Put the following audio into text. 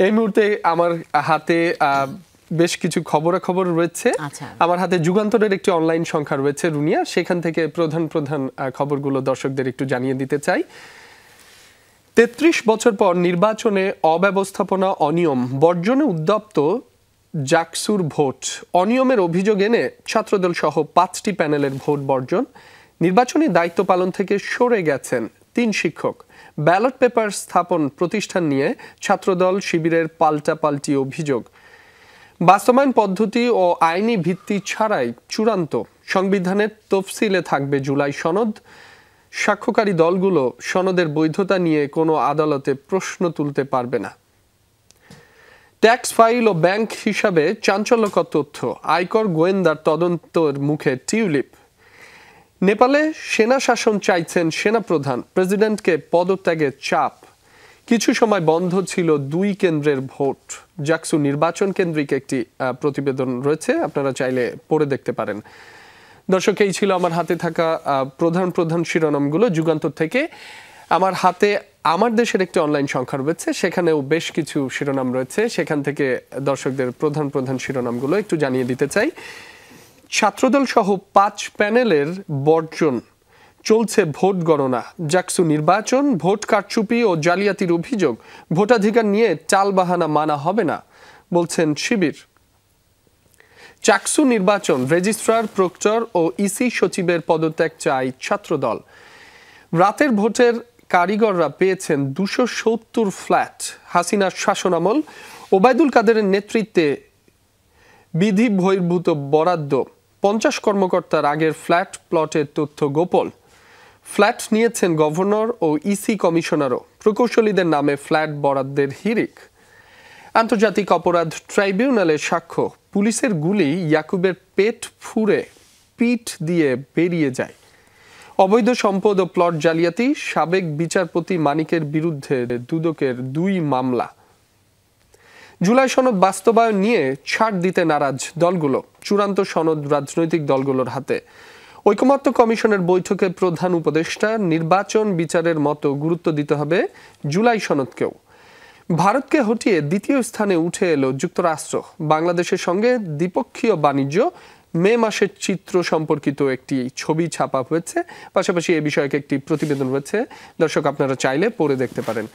এই মুহূর্তে আমার হাতে বেশ কিছু খবরাখবর রয়েছে। আমার হাতে যুগান্তরের একটি অনলাইন সংখ্যা রয়েছে রুনিয়া, সেখান থেকে প্রধান প্রধান খবরগুলো দর্শকদের একটু জানিয়ে দিতে চাই। ৩৩ বছর পর নির্বাচনে অব্যবস্থাপনা, অনিয়ম বর্জনে উদ্যপ্ত জাকসুর ভোট। অনিয়মের অভিযোগ এনে ছাত্রদল সহ ৫টি প্যানেলের ভোট বর্জন। নির্বাচনী দায়িত্ব পালন থেকে সরে গেছেন ৩ শিক্ষক। ব্যালট পেপার স্থাপন প্রতিষ্ঠান নিয়ে ছাত্রদল শিবিরের পাল্টাপাল্টি অভিযোগ। বাস্তবায়ন পদ্ধতি ও আইনি ভিত্তি ছাড়াই চূড়ান্ত। সংবিধানের তফসিলে থাকবে জুলাই সনদ। সাক্ষ্যকারী দলগুলো সনদের বৈধতা নিয়ে কোনো আদালতে প্রশ্ন তুলতে পারবে না। ট্যাক্স ফাইল ও ব্যাংক হিসাবে চাঞ্চল্যকর তথ্য। আয়কর গোয়েন্দার তদন্তের মুখে টিউলিপ। নেপালে সেনা শাসন চাইছেন সেনাপ্রধান, প্রেসিডেন্টকে পদত্যাগের চাপ। কিছু সময় বন্ধ ছিল 2 কেন্দ্রের ভোট। জাকসু নির্বাচন কেন্দ্রিক একটি প্রতিবেদন রয়েছে, আপনারা চাইলে পড়ে দেখতে পারেন। দর্শক, এই ছিল আমার হাতে থাকা প্রধান প্রধান শিরোনামগুলো যুগান্তর থেকে। আমার হাতে আমার দেশের একটি অনলাইন সংখ্যা রয়েছে, সেখানেও বেশ কিছু শিরোনাম রয়েছে, সেখান থেকে দর্শকদের প্রধান প্রধান শিরোনামগুলো একটু জানিয়ে দিতে চাই। ছাত্রদল সহ 5 প্যানেলের বর্জন। চলছে ভোট গণনা। জাকসু নির্বাচন, ভোট কারচুপি ও জালিয়াতির অভিযোগ। ভোটাধিকার নিয়ে টালবাহানা মানা হবে না বলছেন শিবির। জাকসু নির্বাচন, রেজিস্ট্রার, প্রক্টর ও ইসি সচিবের পদত্যাগ চায় ছাত্রদল। রাতের ভোটের কারিগররা পেয়েছেন 270 ফ্ল্যাট। হাসিনার শাসনামল। ওবায়দুল কাদেরের নেতৃত্বে বিধি বহির্ভূত বরাদ্দ। 50 কর্মকর্তার আগের ফ্ল্যাট প্লটের তথ্য গোপন। ফ্ল্যাট নিয়েছেন গভর্নর ও ইসি কমিশনারও। প্রকৌশলীদের নামে ফ্ল্যাট বরাদ্দের হিড়িক। আন্তর্জাতিক অপরাধ ট্রাইব্যুনালের সাক্ষ্য। পুলিশের গুলি ইয়াকুবের পেট ফুঁড়ে পিঠ দিয়ে বেরিয়ে যায়। অবৈধ সম্পদ ও প্লট জালিয়াতি। সাবেক বিচারপতি মানিকের বিরুদ্ধে দুদকের 2 মামলা। জুলাই সনদ বাস্তবায়ন নিয়ে ছাড় দিতে নারাজ দলগুলো। চূড়ান্ত সনদ রাজনৈতিক দলগুলোর হাতে। ঐকমত্য কমিশনের বৈঠকে প্রধান উপদেষ্টা, নির্বাচন বিচারের মতো গুরুত্ব দিতে হবে জুলাই সনদকেও। ভারতকে হটিয়ে দ্বিতীয় স্থানে উঠে এলো যুক্তরাষ্ট্র। বাংলাদেশের সঙ্গে দ্বিপক্ষীয় বাণিজ্য। মে মাসের চিত্র সম্পর্কিত একটি ছবি ছাপা হয়েছে, পাশাপাশি এ বিষয়ক একটি প্রতিবেদন রয়েছে। দর্শক, আপনারা চাইলে পড়ে দেখতে পারেন।